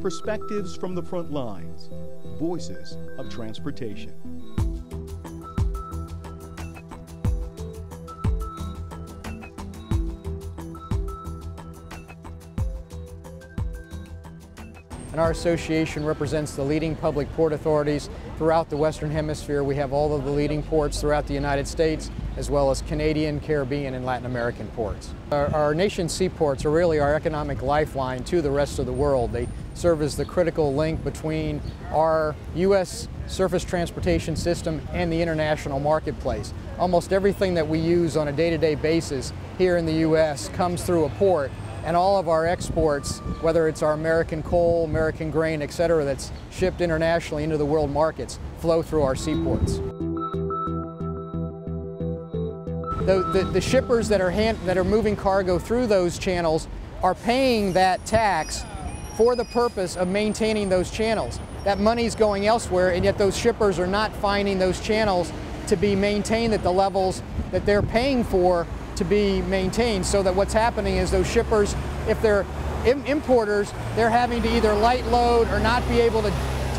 Perspectives from the front lines. Voices of transportation. And our association represents the leading public port authorities throughout the Western Hemisphere. We have all of the leading ports throughout the United States, as well as Canadian, Caribbean, and Latin American ports. Our nation's seaports are really our economic lifeline to the rest of the world. They serve as the critical link between our U.S. surface transportation system and the international marketplace. Almost everything that we use on a day-to-day basis here in the U.S. comes through a port, and all of our exports, whether it's our American coal, American grain, etc., that's shipped internationally into the world markets, flow through our seaports. The shippers that are moving cargo through those channels are paying that tax for the purpose of maintaining those channels. That money's going elsewhere, and yet those shippers are not finding those channels to be maintained at the levels that they're paying for to be maintained, so that what's happening is those shippers, if they're importers, they're having to either light load or not be able to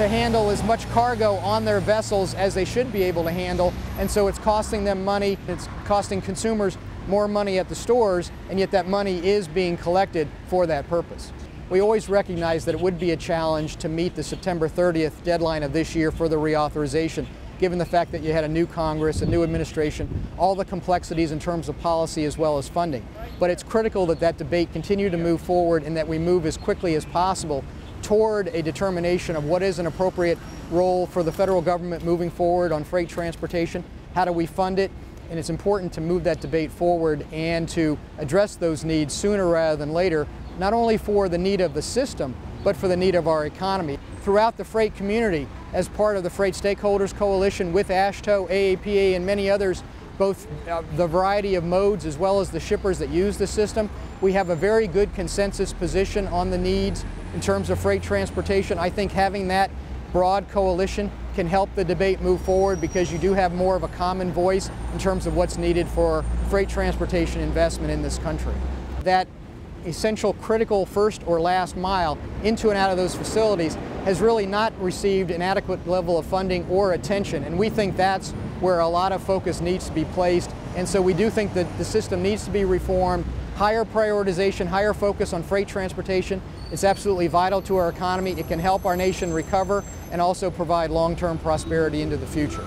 handle as much cargo on their vessels as they should be able to handle, and so it's costing them money, it's costing consumers more money at the stores, and yet that money is being collected for that purpose. We always recognize that it would be a challenge to meet the September 30th deadline of this year for the reauthorization, given the fact that you had a new Congress, a new administration, all the complexities in terms of policy as well as funding. But it's critical that that debate continue to move forward and that we move as quickly as possible toward a determination of what is an appropriate role for the federal government moving forward on freight transportation. How do we fund it? And it's important to move that debate forward and to address those needs sooner rather than later, not only for the need of the system, but for the need of our economy. Throughout the freight community, as part of the Freight Stakeholders Coalition with AASHTO, AAPA, and many others, both the variety of modes as well as the shippers that use the system, we have a very good consensus position on the needs in terms of freight transportation. I think having that broad coalition can help the debate move forward, because you do have more of a common voice in terms of what's needed for freight transportation investment in this country. That essential, critical first or last mile into and out of those facilities has really not received an adequate level of funding or attention, and we think that's where a lot of focus needs to be placed. And so we do think that the system needs to be reformed, higher prioritization, higher focus on freight transportation. It's absolutely vital to our economy. It can help our nation recover and also provide long-term prosperity into the future.